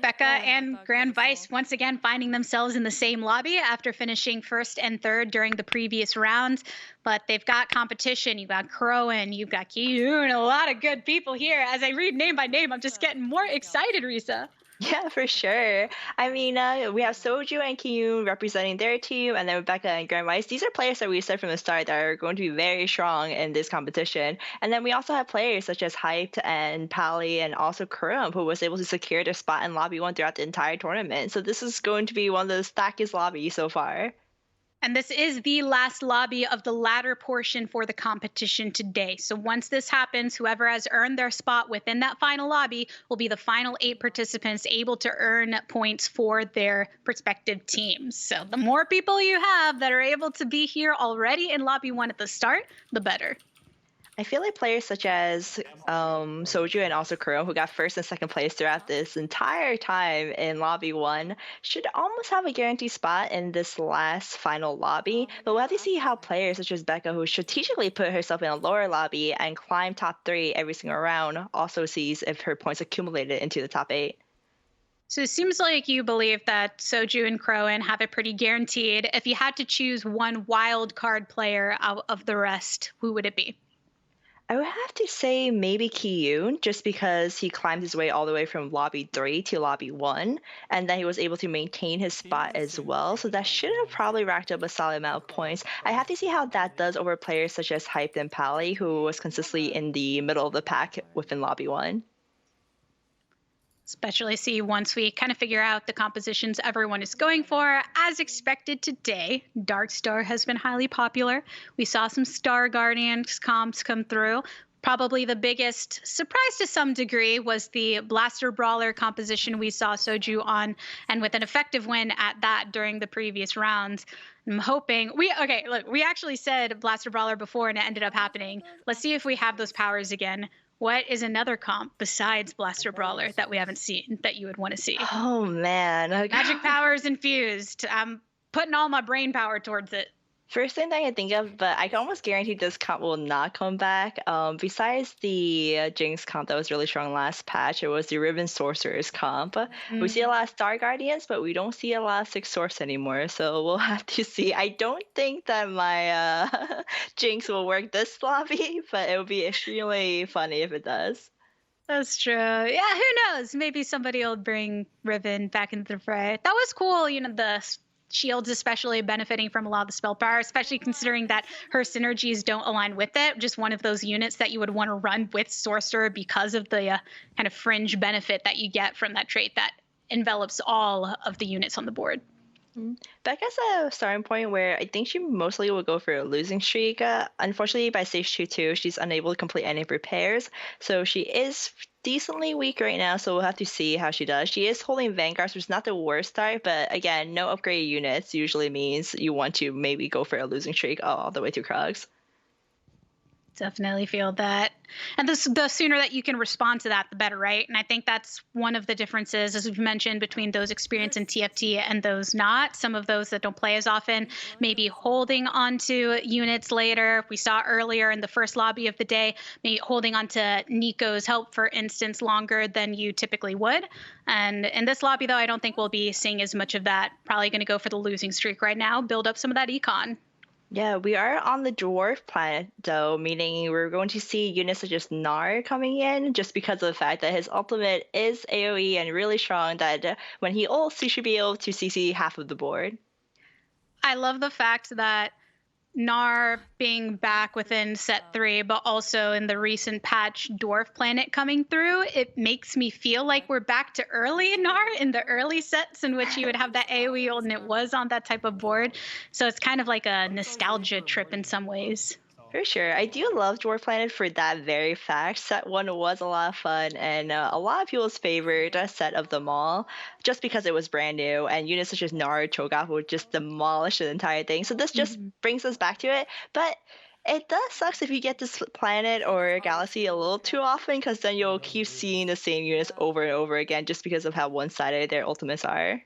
Becca and Grand Vice once again finding themselves in the same lobby after finishing first and third during the previous rounds. But they've got competition. You've got Crowan, you've got Kiyoon, a lot of good people here. As I read name by name, I'm just getting more excited, Risa. Yeah, for sure. I mean, we have Soju and Kiyoon representing their team, and then Rebecca and GRANDVICE8. These are players that we said from the start that are going to be very strong in this competition. And then we also have players such as Hyped and Pally and also Kurum, who was able to secure their spot in Lobby 1 throughout the entire tournament. So this is going to be one of the stackiest lobbies so far. And this is the last lobby of the latter portion for the competition today. So once this happens, whoever has earned their spot within that final lobby will be the final 8 participants able to earn points for their respective teams. So the more people you have that are able to be here already in lobby 1 at the start, the better. I feel like players such as Soju and also Kuro, who got first and second place throughout this entire time in Lobby 1, should almost have a guaranteed spot in this last final lobby. But we'll have to see how players such as Becca, who strategically put herself in a lower lobby and climbed top 3 every single round, also sees if her points accumulated into the top 8. So it seems like you believe that Soju and Crowan have it pretty guaranteed. If you had to choose one wild card player out of the rest, who would it be? I would have to say maybe Kiyoon, just because he climbed his way all the way from lobby 3 to lobby 1, and then he was able to maintain his spot as well. So that should have probably racked up a solid amount of points. I have to see how that does over players such as Hype and Pally, who was consistently in the middle of the pack within lobby 1. Especially see once we kind of figure out the compositions everyone is going for. As expected today, Dark Star has been highly popular. We saw some Star Guardians comps come through. Probably the biggest surprise to some degree was the Blaster Brawler composition we saw Soju on, and with an effective win at that during the previous rounds. I'm hoping we actually said Blaster Brawler before and it ended up happening. Let's see if we have those powers again. What is another comp besides Blaster Brawler that we haven't seen that you would want to see? Oh man. Magic powers infused. I'm putting all my brain power towards it. First thing that I can think of, but I can almost guarantee this comp will not come back. Besides the Jinx comp that was really strong last patch, it was the Ribbon Sorcerers comp. We see a lot of Star Guardians, but we don't see a lot of Six Source anymore, so we'll have to see. I don't think that my Jinx will work this lobby, but it would be extremely funny if it does. That's true. Yeah, who knows? Maybe somebody will bring Ribbon back into the fray. That was cool, the shields especially benefiting from a lot of the spell power, especially considering that her synergies don't align with it. Just one of those units that you would want to run with Sorcerer because of the kind of fringe benefit that you get from that trait that envelops all of the units on the board. Becca's a starting point where I think she mostly will go for a losing streak. Unfortunately, by stage 2, she's unable to complete any repairs, so she is decently weak right now, so we'll have to see how she does. She is holding Vanguards, which is not the worst start, but again, no upgraded units usually means you want to maybe go for a losing streak all the way to Krugs. Definitely feel that. And the sooner that you can respond to that, the better, right? And I think that's one of the differences, as we've mentioned, between those experienced in TFT and those not. Some of those that don't play as often, maybe holding onto units later. We saw earlier in the first lobby of the day, maybe holding onto Nico's help, for instance, longer than you typically would. And in this lobby, though, I don't think we'll be seeing as much of that. Probably going to go for the losing streak right now, build up some of that econ. Yeah, we are on the Dwarf planet, though, meaning we're going to see units such as Gnar coming in, just because of the fact that his ultimate is AoE and really strong, that when he ults, he should be able to CC half of the board. I love the fact that Gnar being back within set 3, but also in the recent patch Dwarf planet coming through, it makes me feel like we're back to early Gnar in the early sets in which you would have that AoE and it was on that type of board. So it's kind of like a nostalgia trip in some ways. For sure. I do love Dwarf Planet for that very fact. Set 1 was a lot of fun and a lot of people's favorite set of them all, just because it was brand new and units such as Nara Cho'Gath would just demolish the entire thing. So this just brings us back to it. But it does sucks if you get this planet or galaxy a little too often, because then you'll keep seeing the same units over and over again just because of how one-sided their ultimates are.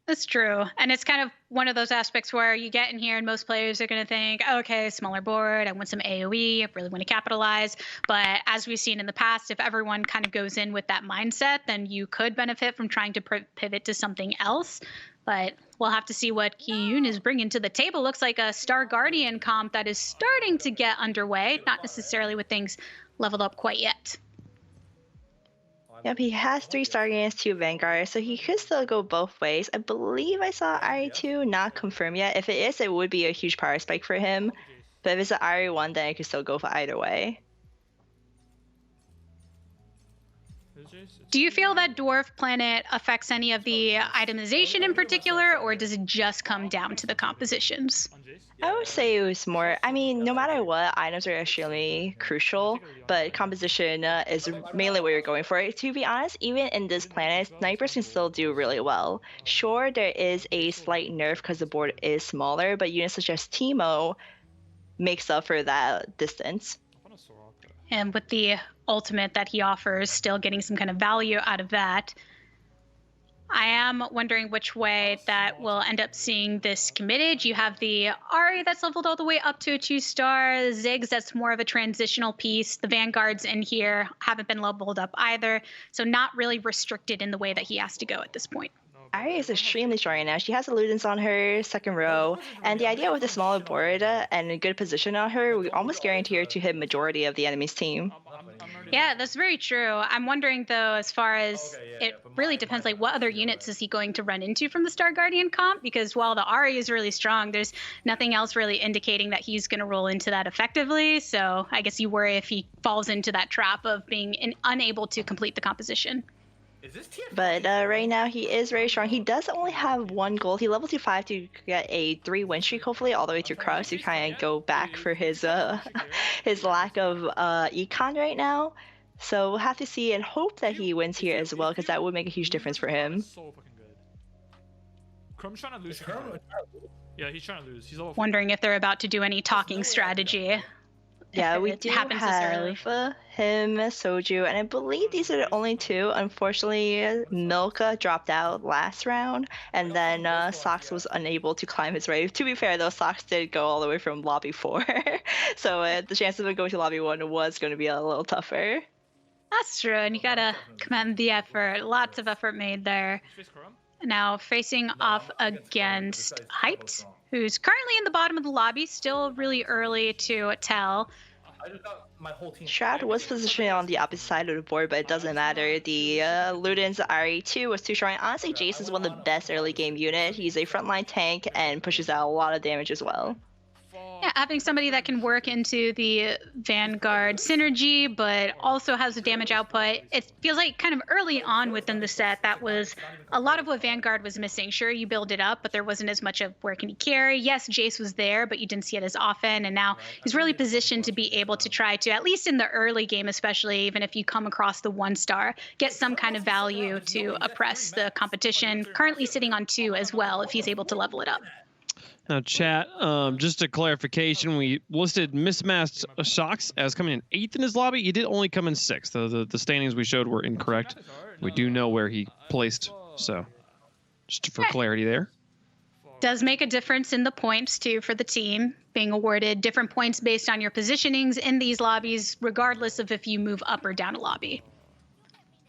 That's true. And it's kind of one of those aspects where you get in here and most players are going to think, okay, smaller board, I want some AoE, I really want to capitalize. But as we've seen in the past, if everyone kind of goes in with that mindset, then you could benefit from trying to pivot to something else. But we'll have to see what Kiyoon is bringing to the table. Looks like a Star Guardian comp that is starting to get underway, not necessarily with things leveled up quite yet. Yep, he has 3 Star Guardians, 2 Vanguard, so he could still go both ways. I believe I saw RE2, not confirmed yet. If it is, it would be a huge power spike for him. But if it's an RE1, then I could still go for either way. Do you feel that Dwarf Planet affects any of the itemization in particular, or does it just come down to the compositions? I would say it was more, I mean, no matter what, items are extremely crucial, but composition is mainly what you're going for. To be honest, even in this planet, snipers can still do really well. Sure, there is a slight nerf because the board is smaller, but units such as Teemo makes up for that distance. And with the ultimate that he offers, still getting some kind of value out of that. I am wondering which way that we'll end up seeing this committed. You have the Ari that's leveled all the way up to a 2-star, Ziggs that's more of a transitional piece. The Vanguards in here haven't been leveled up either, so not really restricted in the way that he has to go at this point. Ari is extremely strong right now. She has Eludens on her second row, and the idea with the smaller board and a good position on her, we almost guarantee her to hit majority of the enemy's team. Yeah, that's very true. I'm wondering, though, as far as it really depends, like, what other units is he going to run into from the Star Guardian comp? Because while the Ari is really strong, there's nothing else really indicating that he's going to roll into that effectively. So I guess you worry if he falls into that trap of being unable to complete the composition. But right now he is very strong. He does only have 1 gold. He levels to 5 to get a 3 win streak, hopefully all the way through Kurumx to kind of go back for his his lack of econ right now. So we'll have to see and hope that he wins here as well, because that would make a huge difference for him. Yeah, he's trying to lose. He's wondering if they're about to do any talking strategy. Yeah, we do have him, Soju, and I believe these are the only 2. Unfortunately, Milka dropped out last round, and then Sox was unable to climb his way. To be fair, though, Sox did go all the way from lobby 4, so the chance of him going to lobby 1 was going to be a little tougher. That's true, and you gotta commend the effort. Lots of effort made there. Now facing off against Hyped, who's currently in the bottom of the lobby, still really early to tell. Shroud was positioned on the opposite side of the board, but it doesn't matter. The Ludens RE2 was too strong. Honestly, Jace is one of the best early game unit. He's a frontline tank and pushes out a lot of damage as well. Yeah, having somebody that can work into the Vanguard synergy, but also has a damage output. It feels like kind of early on within the set, that was a lot of what Vanguard was missing. Sure, you build it up, but there wasn't as much of where can he carry. Yes, Jace was there, but you didn't see it as often. And now he's really positioned to be able to try to, at least in the early game especially, even if you come across the 1-star, get some kind of value to oppress the competition. Currently sitting on 2 as well, if he's able to level it up. Now, chat, just a clarification, we listed Mismatched Shocks as coming in 8th in his lobby. He did only come in 6th. The standings we showed were incorrect. We do know where he placed, so just for clarity there. Does make a difference in the points, too, for the team, being awarded different points based on your positionings in these lobbies, regardless of if you move up or down a lobby.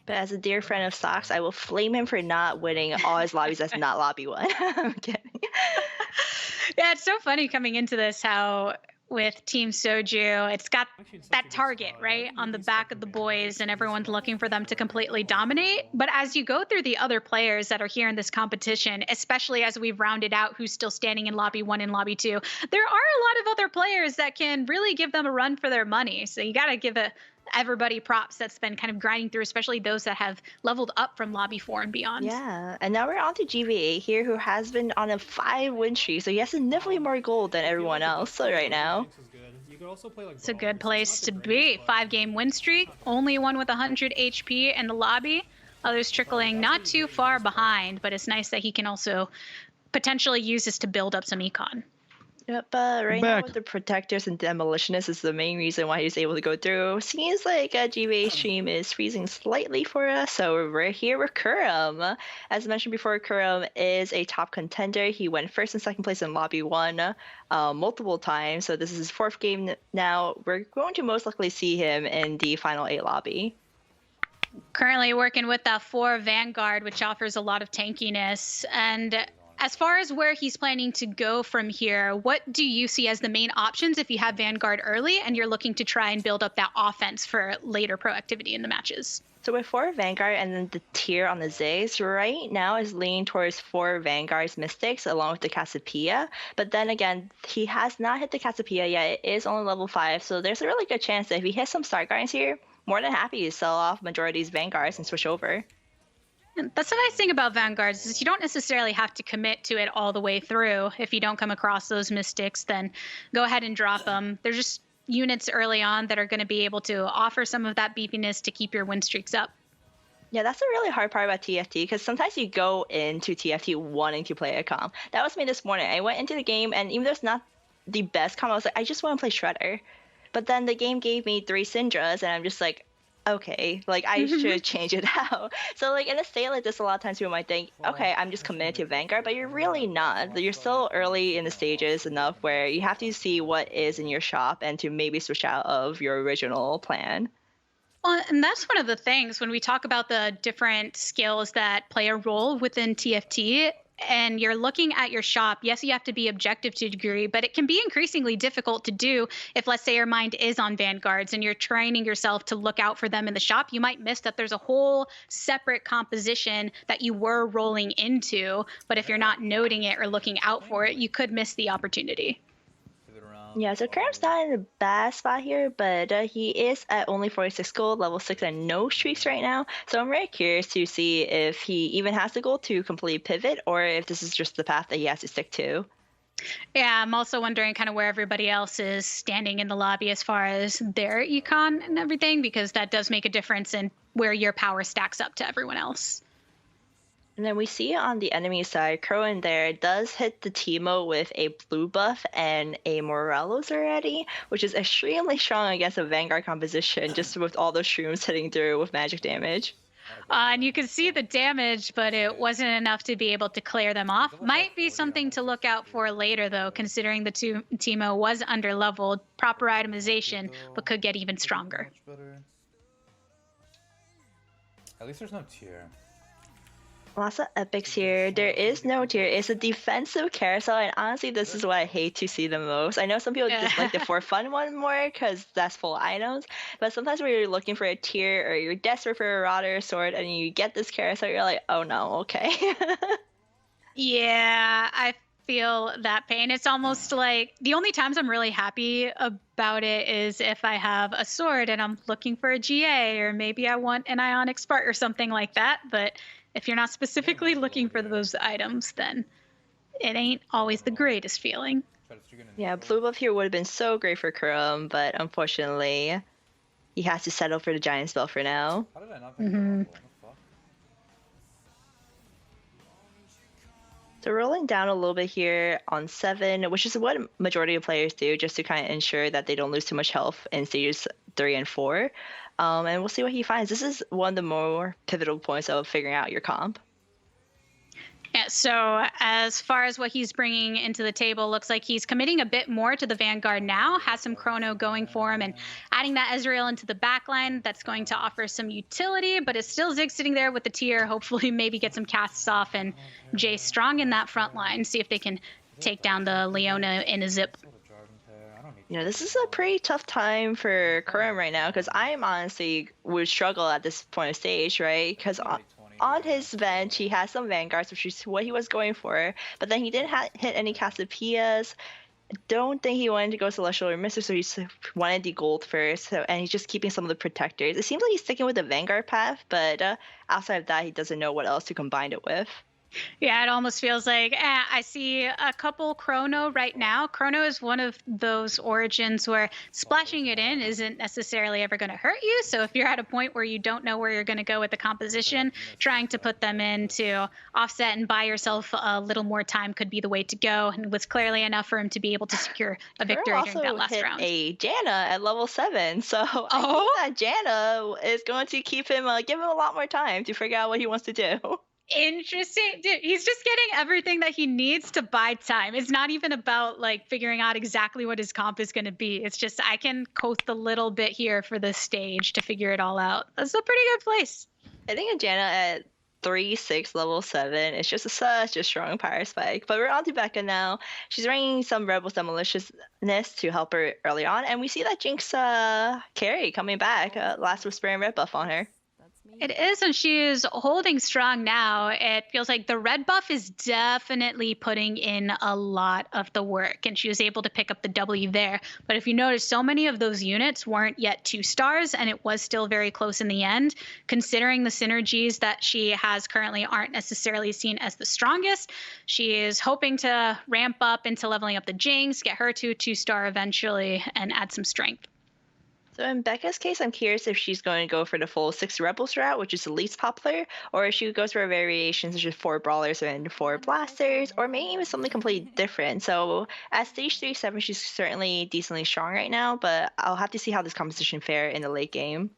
But as a dear friend of Sox, I will flame him for not winning all his lobbies as not lobby 1. I'm kidding. Yeah, it's so funny coming into this how with Team Soju, it's got that target, right, on the back of the boys, and everyone's looking for them to completely dominate. But as you go through the other players that are here in this competition, especially as we've rounded out who's still standing in lobby 1 and lobby 2, there are a lot of other players that can really give them a run for their money. So you got to give everybody props that's been kind of grinding through, especially those that have leveled up from lobby 4 and beyond. Yeah, and now we're on to GV8 here, who has been on a 5 win streak, so he has significantly more gold than everyone else right now. It's a good place to be. 5-game win streak, only one with 100 HP in the lobby. Others trickling not too far behind, but it's nice that he can also potentially use this to build up some econ. Yeah, but right now back. with the protectors and demolitionists is the main reason why he's able to go through. Seems like a GBA stream is freezing slightly for us, so we're here with Kurum. As mentioned before, Kurum is a top contender. He went first and second place in lobby 1 multiple times, so this is his 4th game now. We're going to most likely see him in the final 8 lobby. Currently working with that 4 Vanguard, which offers a lot of tankiness. And as far as where he's planning to go from here, what do you see as the main options if you have Vanguard early and you're looking to try and build up that offense for later proactivity in the matches? So with 4 Vanguard and then the tier on the Ziggs, right now is leaning towards 4 Vanguard's Mystics along with the Cassiopeia. But then again, he has not hit the Cassiopeia yet. It is only level 5, so there's a really good chance that if he hits some Star Guardians here, more than happy to sell off majority of these Vanguards and switch over. And that's the nice thing about Vanguards is you don't necessarily have to commit to it all the way through. If you don't come across those Mystics, then go ahead and drop them. They're just units early on that are going to be able to offer some of that beepiness to keep your win streaks up. Yeah, that's a really hard part about TFT because sometimes you go into TFT wanting to play a comp. That was me this morning. I went into the game and even though it's not the best comp, I was like, I just want to play Shredder. But then the game gave me 3 Syndras and I'm just like, okay, like I should change it out. So like in a state like this, a lot of times people might think, okay, I'm just committed to Vanguard, but you're really not. You're still early in the stages enough where you have to see what is in your shop and to maybe switch out of your original plan. Well, and that's one of the things when we talk about the different skills that play a role within TFT and you're looking at your shop. Yes, you have to be objective to a degree, but it can be increasingly difficult to do if, let's say, your mind is on Vanguards and you're training yourself to look out for them in the shop. You might miss that there's a whole separate composition that you were rolling into, but if you're not noting it or looking out for it, you could miss the opportunity. Yeah, so Kurum's not in a bad spot here, but he is at only 46 gold, level 6 and no streaks right now. So I'm very curious to see if he even has the goal to completely pivot or if this is just the path that he has to stick to. Yeah, I'm also wondering kind of where everybody else is standing in the lobby as far as their econ and everything, because that does make a difference in where your power stacks up to everyone else. And then we see on the enemy side, Kurum there does hit the Teemo with a blue buff and a Morelos already, which is extremely strong against a Vanguard composition, just with all those shrooms hitting through with magic damage. And you can see the damage, but it wasn't enough to be able to clear them off. Might be something to look out for later, though, considering the Teemo was under-leveled, proper itemization, but could get even stronger. At least there's no tier. Lots of epics here. There is no tier. It's a defensive carousel, and honestly, this is what I hate to see the most. I know some people just like the for fun one more because that's full items, but sometimes when you're looking for a tier or you're desperate for a rod or a sword and you get this carousel, you're like, oh no, okay. Yeah, I feel that pain. It's almost like the only times I'm really happy about it is if I have a sword and I'm looking for a GA, or maybe I want an Ionic Spark or something like that, but if you're not specifically looking for those items, then it ain't always the greatest feeling. Yeah, blue buff here would have been so great for Kurum, but unfortunately, he has to settle for the giant spell for now. How did I not pick it up? What the fuck? So rolling down a little bit here on 7, which is what majority of players do, just to kind of ensure that they don't lose too much health in stages 3 and 4. And we'll see what he finds. This is one of the more pivotal points of figuring out your comp. Yeah, so as far as what he's bringing into the table, looks like he's committing a bit more to the Vanguard now, has some chrono going for him, and adding that Ezreal into the backline, that's going to offer some utility, but it's still Zig sitting there with the tier, hopefully maybe get some casts off, and Jay strong in that front line, see if they can take down the Leona in a zip. You know, this is a pretty tough time for Kurum right now, because I honestly would struggle at this point of stage, right? Because on his bench, he has some Vanguards, which is what he was going for, but then he didn't hit any Cassiopeias. Don't think he wanted to go Celestial or Mystic, so he wanted the gold first, and he's just keeping some of the protectors. It seems like he's sticking with the Vanguard path, but outside of that, he doesn't know what else to combine it with. Yeah, it almost feels like I see a couple Chrono right now. Chrono is one of those origins where splashing it in isn't necessarily ever going to hurt you. So if you're at a point where you don't know where you're going to go with the composition, trying to put them in to offset and buy yourself a little more time could be the way to go. And was clearly enough for him to be able to secure a victory during that last hit round. a Janna at level 7, so I think that Janna is going to keep him, give him a lot more time to figure out what he wants to do. Interesting. Dude, he's just getting everything that he needs to buy time. It's not even about like figuring out exactly what his comp is going to be. It's just I can coast a little bit here for this stage to figure it all out. That's a pretty good place. I think a Janna at 3-6 level 7 is just such a strong power spike. But we're on to Becca now. She's bringing some Rebels maliciousness to help her early on, and we see that Jinx carry coming back. Last Whisper and red buff on her. It is, and she is holding strong now. It feels like the red buff is definitely putting in a lot of the work, and she was able to pick up the W there. But if you notice, so many of those units weren't yet 2 stars, and it was still very close in the end. Considering the synergies that she has currently aren't necessarily seen as the strongest, she is hoping to ramp up into leveling up the Jinx, get her to a 2-star eventually, and add some strength. So in Becca's case, I'm curious if she's going to go for the full 6 Rebels route, which is the least popular, or if she goes for a variation such as 4 Brawlers and 4 Blasters, or maybe even something completely different. So at stage 3-7, she's certainly decently strong right now, but I'll have to see how this composition fare in the late game.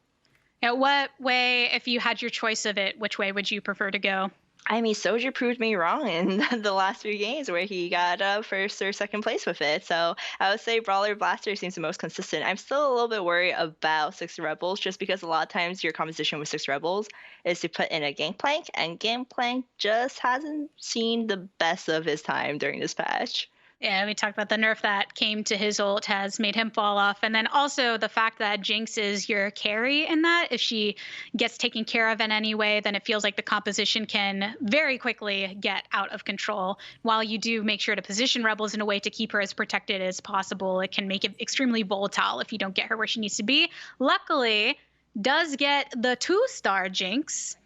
Yeah, what way, if you had your choice of it, which way would you prefer to go? I mean, Soju proved me wrong in the last few games where he got first or second place with it. So I would say Brawler Blaster seems the most consistent. I'm still a little bit worried about 6 Rebels just because a lot of times your composition with 6 Rebels is to put in a Gangplank, and Gangplank just hasn't seen the best of his time during this patch. Yeah, we talked about the nerf that came to his ult has made him fall off. And then also the fact that Jinx is your carry in that. If she gets taken care of in any way, then it feels like the composition can very quickly get out of control. While you do make sure to position Rebels in a way to keep her as protected as possible, it can make it extremely volatile if you don't get her where she needs to be. Luckily, does get the 2-star Jinx.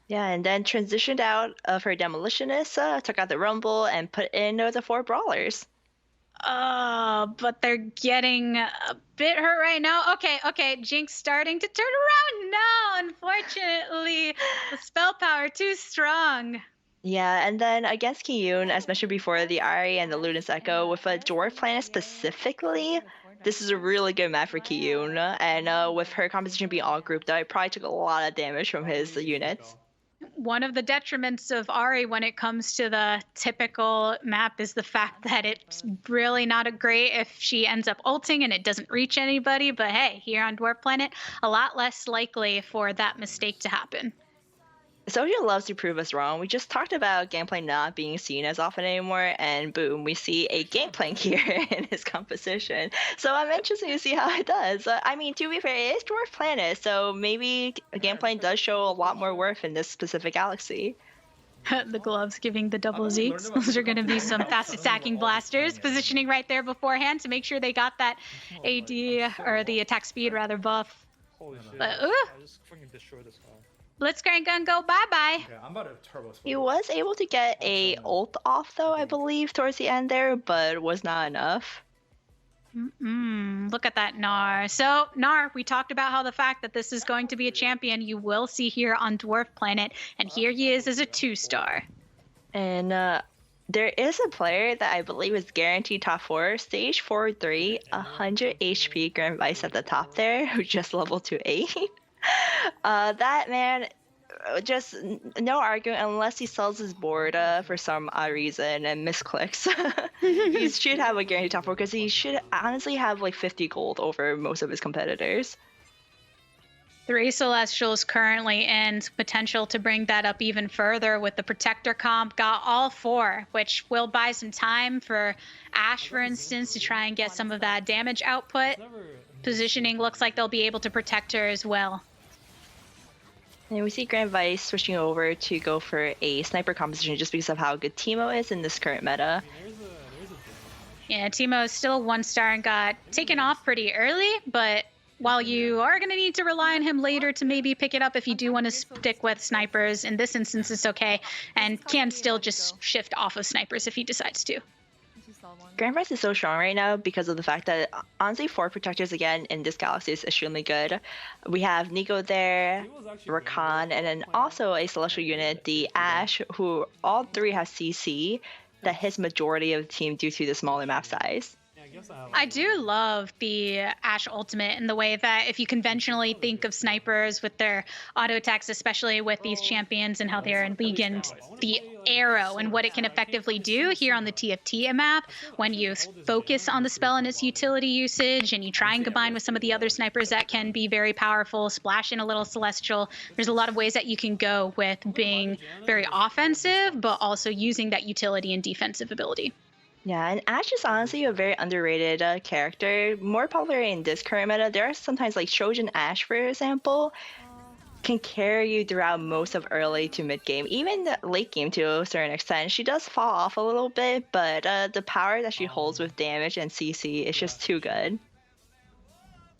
Yeah, and then transitioned out of her Demolitionist, took out the Rumble, and put in the 4 Brawlers. But they're getting a bit hurt right now. Okay, Jinx starting to turn around. No, unfortunately, the spell power too strong. Yeah, and then against Kiyoon, as mentioned before, the Ari and the Luna's Echo, with a Dwarf planet specifically, this is a really good map for Kiyoon. And with her composition being all grouped up, it probably took a lot of damage from his units. One of the detriments of Ari when it comes to the typical map is the fact that it's really not great if she ends up ulting and it doesn't reach anybody. But hey, here on Dwarf Planet, a lot less likely for that mistake to happen. Soju loves to prove us wrong. We just talked about Gangplank not being seen as often anymore, and boom, we see a Gangplank here in his composition. So I'm interested to see how it does. I mean, to be fair, it is Dwarf Planet, so maybe Gangplank does show a lot more worth in this specific galaxy. The gloves giving the double Zeeks. Those are going to be some fast attacking blasters. Positioning right there beforehand to make sure they got that AD, or the attack speed rather, buff. Holy shit. But, I just fucking destroyed this guy. Blitzcrank gun go bye-bye. Okay, I'm about to turbo switch. He was able to get a ult off, though, I believe, towards the end there, but was not enough. Look at that Gnar. So, Gnar, we talked about how the fact that this is going to be a champion you will see here on Dwarf Planet, and here he is as a 2-star. And there is a player that I believe is guaranteed top 4, stage 4-3, 100 HP GRANDVICE at the top there, who just leveled to 8. That man, just no argument unless he sells his board for some odd reason and misclicks. He should have a guaranteed top 4 because he should honestly have like 50 gold over most of his competitors. 3 Celestials currently in potential to bring that up even further with the Protector comp. Got all 4, which will buy some time for Ashe, for instance, to try and get some of that damage output. Positioning looks like they'll be able to protect her as well. And we see GRANDVICE switching over to go for a sniper composition just because of how good Teemo is in this current meta. Yeah, Teemo is still a 1-star and got taken off pretty early, but while you are going to need to rely on him later to maybe pick it up if you do want to stick with snipers, in this instance it's okay, and can still just shift off of snipers if he decides to. GRANDVICE is so strong right now because of the fact that honestly 4 protectors again in this galaxy is extremely good. We have Nico there, Rakan, and then also a celestial unit, the Ashe, who all 3 have CC that hits majority of the team due to the smaller map size. I do love the Ashe ultimate in the way that if you conventionally think of snipers with their auto attacks, especially with these champions and how they're in League, and the arrow and what it can effectively do here on the TFT map, when you focus on the spell and its utility usage and you try and combine with some of the other snipers that can be very powerful, splash in a little celestial, there's a lot of ways that you can go with being very offensive, but also using that utility and defensive ability. Yeah, and Ashe is honestly a very underrated character. More popular in this current meta, there are sometimes like Trojan Ashe, for example, can carry you throughout most of early to mid game, even the late game to a certain extent. She does fall off a little bit, but the power that she holds with damage and CC is just too good.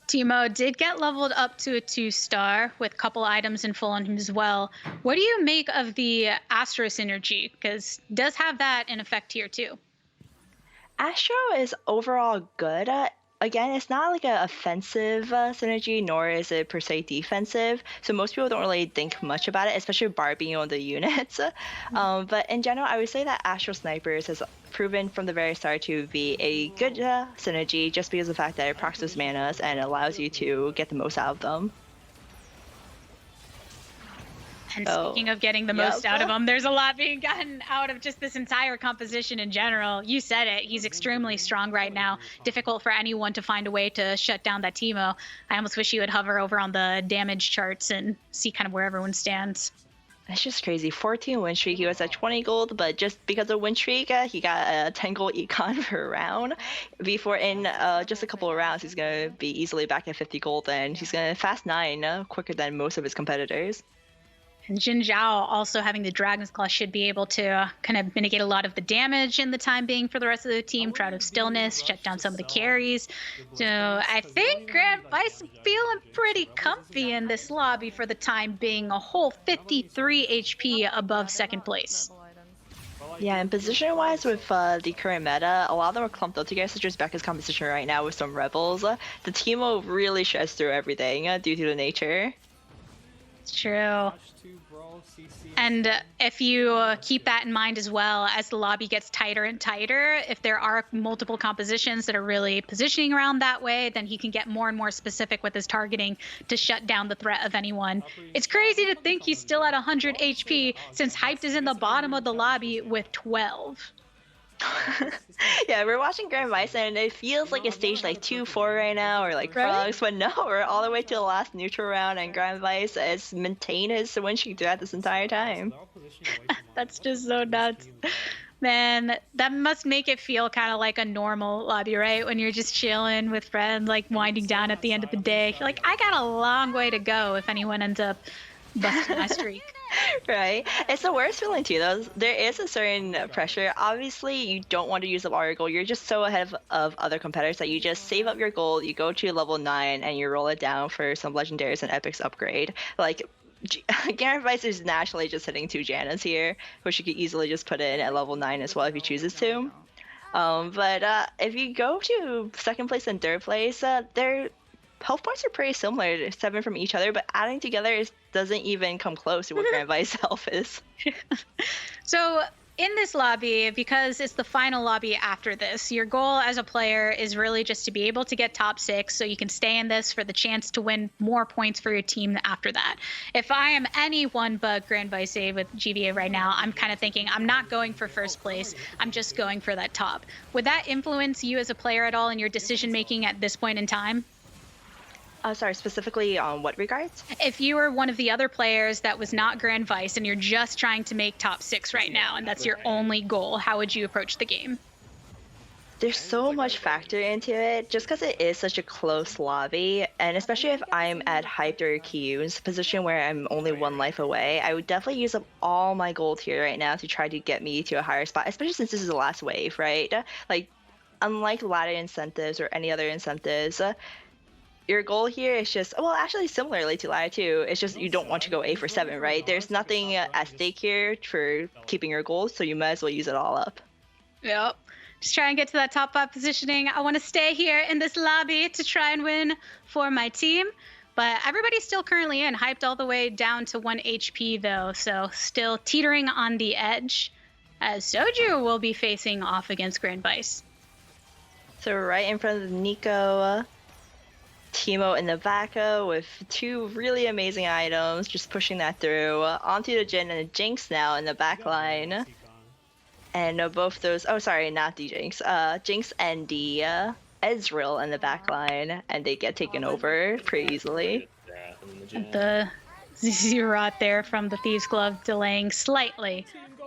Teemo did get leveled up to a 2-star with a couple items in full on him as well. What do you make of the Astro synergy? Because does have that in effect here too. Astro is overall good. Again, it's not like an offensive synergy, nor is it per se defensive. So most people don't really think much about it, especially Bar being on the units. But in general, I would say that Astro Snipers has proven from the very start to be a good synergy just because of the fact that it procs those manas and allows you to get the most out of them. And speaking of getting the most out of him, there's a lot being gotten out of just this entire composition in general. You said it. He's extremely strong right now. Difficult for anyone to find a way to shut down that Teemo. I almost wish you would hover over on the damage charts and see kind of where everyone stands. That's just crazy. 14 win streak. He was at 20 gold, but just because of win streak, he got a 10 gold econ per round. Before in just a couple of rounds, he's going to be easily back at 50 gold, and he's going to fast 9 quicker than most of his competitors. And Jin Zhao also having the Dragon's Claw should be able to kind of mitigate a lot of the damage in the time being for the rest of the team. Shroud of Stillness, shut down some of the carries. So I think GRANDVICE feeling pretty comfy in this lobby for the time being. A whole 53 HP above second place. Yeah, and position-wise with the current meta, a lot of them are clumped up together, such as Becca's composition right now with some Rebels. The team will really shreds through everything due to the nature. It's true. And if you keep that in mind as well, as the lobby gets tighter and tighter, if there are multiple compositions that are really positioning around that way, then he can get more and more specific with his targeting to shut down the threat of anyone. It's crazy to think he's still at 100 HP since Hyped is in the bottom of the lobby with 12. Yeah, we're watching GRANDVICE and it feels like it's stage like 2-4 right now, or like Frogs, but no, we're all the way to the last neutral round and GRANDVICE has maintained his win streak throughout this entire time. That's just so nuts. Man, that must make it feel kind of like a normal lobby, right? When you're just chilling with friends, like winding down at the end of the day. You're like, I got a long way to go if anyone ends up busting my streak. Right? It's the worst feeling too, though. There is a certain pressure. Obviously, you don't want to use up all your gold. You're just so ahead of other competitors that you just save up your gold, you go to level 9, and you roll it down for some legendaries and epics upgrade. Like, GRANDVICE is naturally just hitting 2 Jannas here, which you could easily just put in at level 9 as well if he chooses to. But if you go to second place and third place, they're health points are pretty similar, 7 from each other, but adding together doesn't even come close to what GRANDVICE health is. So in this lobby, because it's the final lobby after this, your goal as a player is really just to be able to get top 6 so you can stay in this for the chance to win more points for your team after that. If I am anyone but GRANDVICE8 with GVA right now, I'm kind of thinking I'm not going for first place, I'm just going for that top. Would that influence you as a player at all in your decision making at this point in time? Sorry, specifically on what regards? If you were one of the other players that was not GRANDVICE and you're just trying to make top 6 right now and that's your only goal, how would you approach the game? There's so much factor into it, just because it is such a close lobby, and especially if I'm at Hyped or Kiyoon's position where I'm only 1 life away, I would definitely use up all my gold here right now to try to get me to a higher spot, especially since this is the last wave, right? Like, unlike ladder incentives or any other incentives, your goal here is just, well, actually similarly to ladder 2, it's just you don't want to go 8 for 7, right? There's nothing at stake here for keeping your goals, so you might as well use it all up. Yep. Just try and get to that top 5 positioning. I want to stay here in this lobby to try and win for my team. But everybody's still currently in, hyped all the way down to 1 HP though, so still teetering on the edge, as Soju will be facing off against GRANDVICE8. So right in front of Nico, Teemo in the back with 2 really amazing items, just pushing that through. Onto the Jhin and the Jinx now in the back line. And both those, oh sorry, not the Jinx. Jinx and the Ezreal in the back line, and they get taken over pretty easily. The Zerat there from the Thieves' Glove delaying slightly,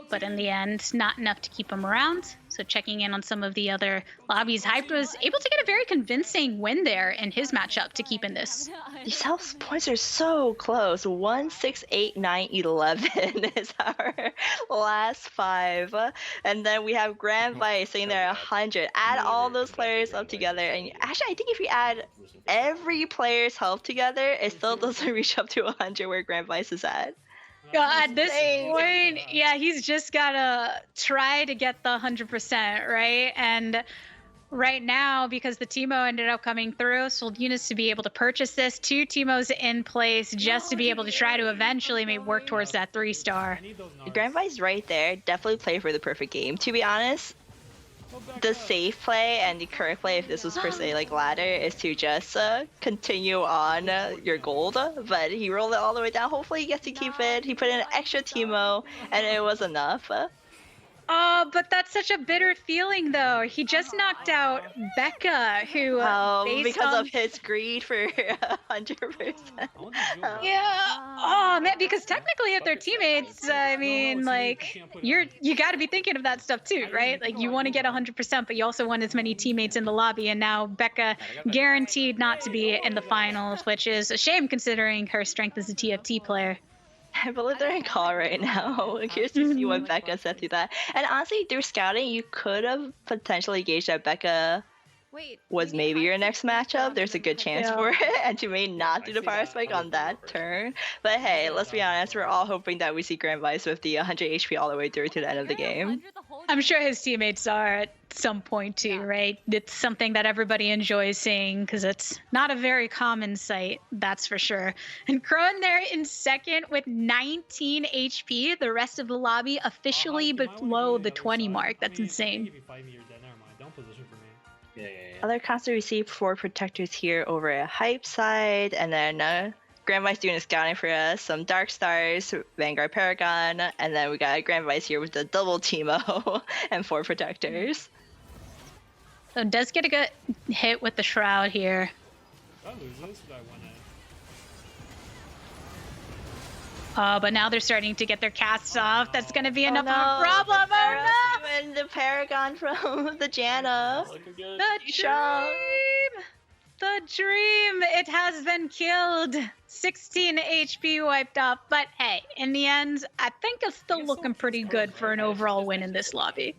but in the end, not enough to keep him around. So checking in on some of the other lobbies, Hyped was able to get a very convincing win there in his matchup to keep in this. These health points are so close. 1, 6, 8, 9, 11 is our last 5. And then we have GRANDVICE sitting there 100. Add all those players up together. And actually, I think if you add every player's health together, it still doesn't reach up to 100 where GRANDVICE is at. At this point, yeah, he's just gotta try to get the 100%, right? And right now, because the Teemo ended up coming through, sold units to be able to purchase this, 2 Teemos in place just to be able to try to eventually make work towards that 3-star. GRANDVICE right there, definitely play for the perfect game. To be honest, the safe play and the correct play, if this was per se like ladder, is to just continue on your gold, but he rolled it all the way down. Hopefully he gets to keep it. He put in an extra Teemo and it was enough. Oh, but that's such a bitter feeling, though. He just knocked out Becca, who because of his greed for 100%. Yeah. Oh man, because technically, if they're teammates, I mean, like you got to be thinking of that stuff too, right? Like you want to get 100%, but you also want as many teammates in the lobby. And now Becca guaranteed not to be in the finals, which is a shame considering her strength as a TFT player. I believe they're in call right now. I'm curious to see what Becca said through that. And honestly, through scouting, you could have potentially gauged that Becca was maybe your next matchup. There's a good chance for it, and you may not do the fire spike on that turn. But hey, let's be honest, we're all hoping that we see GRANDVICE with the 100 HP all the way through to the end of the game. I'm sure his teammates are at some point too, right? It's something that everybody enjoys seeing because it's not a very common sight, that's for sure. And Crone there in second with 19 HP. The rest of the lobby officially below the 20 mark. That's insane. Other constants received 4 protectors here over at Hype side, and then GRANDVICE doing a scouting for us, some Dark Stars, Vanguard Paragon, and then we got GRANDVICE here with the double Teemo and 4 protectors. So it does get a good hit with the Shroud here. But now they're starting to get their casts off. That's going to be enough of a problem. Oh no! And the Paragon from the Janna. The dream! It has been killed. 16 HP wiped off. But hey, in the end, I think it's still looking pretty good for an overall win in this lobby.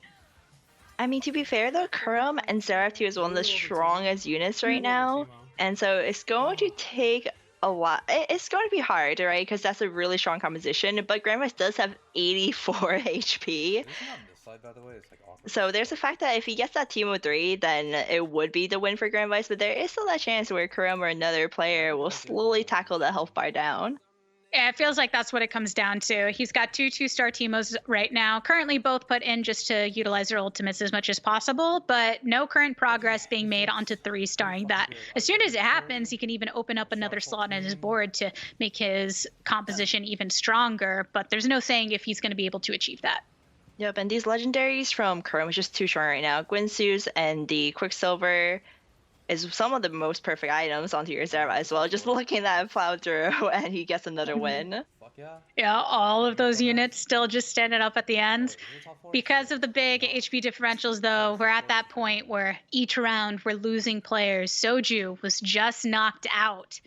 I mean, to be fair though, Kurum and Zerath is one of the strongest units right now. And so it's going to take a lot. It's going to be hard, right? Because that's a really strong composition. But GRANDVICE does have 84 HP. By the way, it's like awkward. So there's the fact that if he gets that Teemo 3, then it would be the win for GRANDVICE, but there is still that chance where Kurum or another player will slowly tackle the health bar down. Yeah, it feels like that's what it comes down to. He's got 2 2-star Teemos right now, currently both put in just to utilize their ultimates as much as possible, but no current progress being made onto 3-starring that. As soon as it happens, he can even open up another slot in his board to make his composition even stronger, but there's no saying if he's going to be able to achieve that. Yep, and these legendaries from Kurum is just too strong right now. Gwynsu's and the Quicksilver is some of the most perfect items onto your Zera as well. Just looking at that plow through, and he gets another win. Fuck yeah. Yeah, all of those units still just standing up at the end. Because of the big HP differentials, though, we're at that point where each round we're losing players. Soju was just knocked out.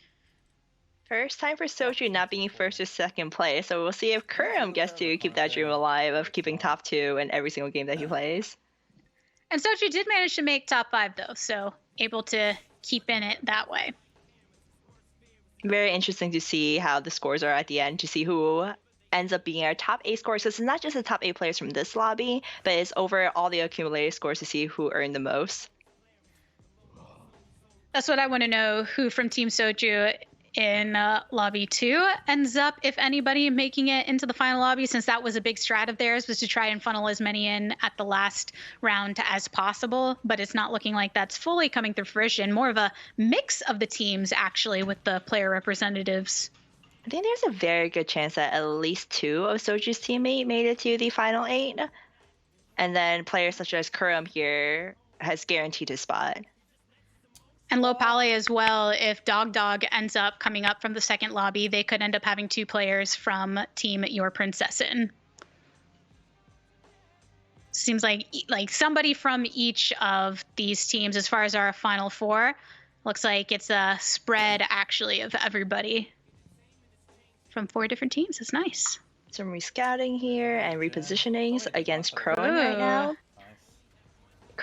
First time for Soju not being first or second place, so we'll see if Kurum gets to keep that dream alive of keeping top 2 in every single game that he plays. And Soju did manage to make top 5, though, so able to keep in it that way. Very interesting to see how the scores are at the end, to see who ends up being our top 8 scores. Because it's not just the top 8 players from this lobby, but it's over all the accumulated scores to see who earned the most. That's what I want to know, who from Team Soju in lobby 2 ends up, if anybody, making it into the final lobby, since that was a big strat of theirs, was to try and funnel as many in at the last round as possible. But it's not looking like that's fully coming through fruition. More of a mix of the teams, actually, with the player representatives. I think there's a very good chance that at least 2 of Soju's teammate made it to the final 8. And then players such as Kurumx here has guaranteed his spot. And Low Pale as well, if Dog ends up coming up from the second lobby, they could end up having 2 players from Team Your Princessin. Seems like somebody from each of these teams, as far as our final 4, looks like it's a spread, actually, of everybody from 4 different teams. It's nice. Some rescouting here and repositionings against Crone right now. Nice.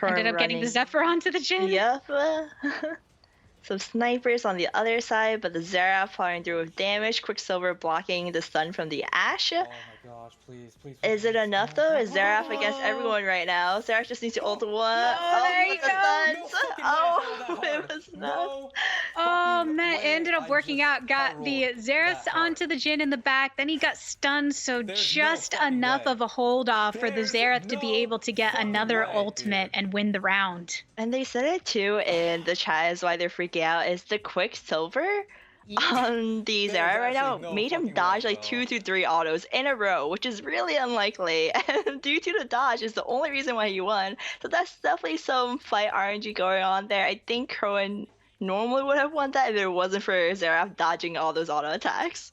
Ended up getting the Zephyr onto the Jhin. Yep. Some snipers on the other side, but the Zera following through with damage. Quicksilver blocking the stun from the Ashe. Oh my gosh, please, please. Is it enough though? Is Zeraf against everyone right now? Zeraf just needs to ult one. there you with the go. stuns. Oh, it was enough. Oh man, it ended up working out. Got the Xerath onto the Jhin in the back, then he got stunned, so just enough of a hold off for the Xerath to be able to get another ultimate and win the round. And they said it too in the chat is why they're freaking out, is the Quicksilver on the Zera right now made him dodge like 2 to 3 autos in a row, which is really unlikely. And due to the dodge is the only reason why he won. So that's definitely some fight RNG going on there. I think Cohen normally would have won that if it wasn't for Zeraf dodging all those auto attacks.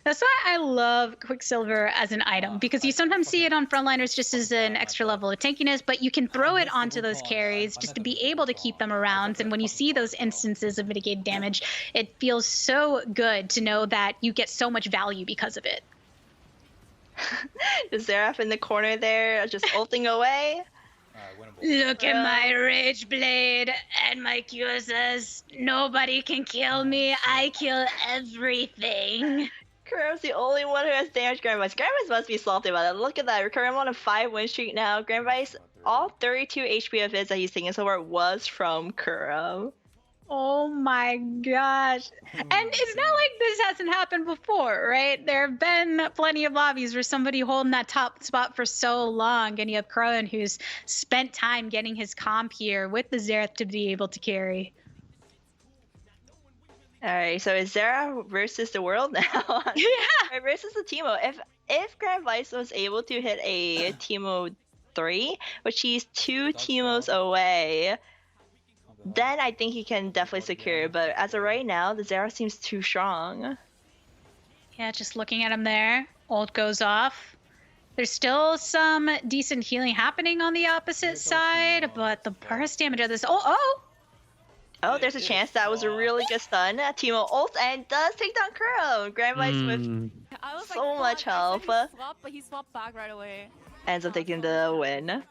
That's why I love Quicksilver as an item, because you sometimes see it on frontliners just as an extra level of tankiness, but you can throw it onto those carries just to be able to keep them around. And when you see those instances of mitigated damage, it feels so good to know that you get so much value because of it. The Zeraf in the corner there, just ulting away. Look at my Rage Blade, and my Q says, nobody can kill me, I kill everything. Kurum's the only one who has damaged GRANDVICE. GRANDVICE must be salty about it. Look at that. Kurum on a 5-win streak now. GRANDVICE, all 32 HP of his that he's taking so far was from Kurum. Oh my gosh. And it's not like this hasn't happened before, right? There have been plenty of lobbies where somebody holding that top spot for so long, and you have Crone who's spent time getting his comp here with the Xerath to be able to carry. Alright, so it's Zera versus the world now. Yeah. Versus the Teemo. If GRANDVICE was able to hit a Teemo 3, which he's 2 Teemos away, then I think he can definitely secure it. But as of right now, the Zera seems too strong. Yeah, just looking at him there. Ult goes off. There's still some decent healing happening on the opposite side, but the burst damage of this... Oh, there's a chance that was a really good stun. Teemo ult and does take down Kurum. GRANDVICE with so much health. But he swapped back right away. Ends up taking the win.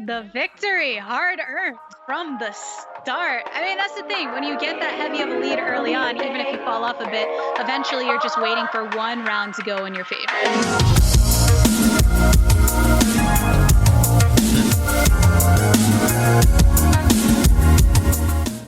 The victory, hard earned from the start. I mean, that's the thing. When you get that heavy of a lead early on, even if you fall off a bit, eventually you're just waiting for one round to go in your favor.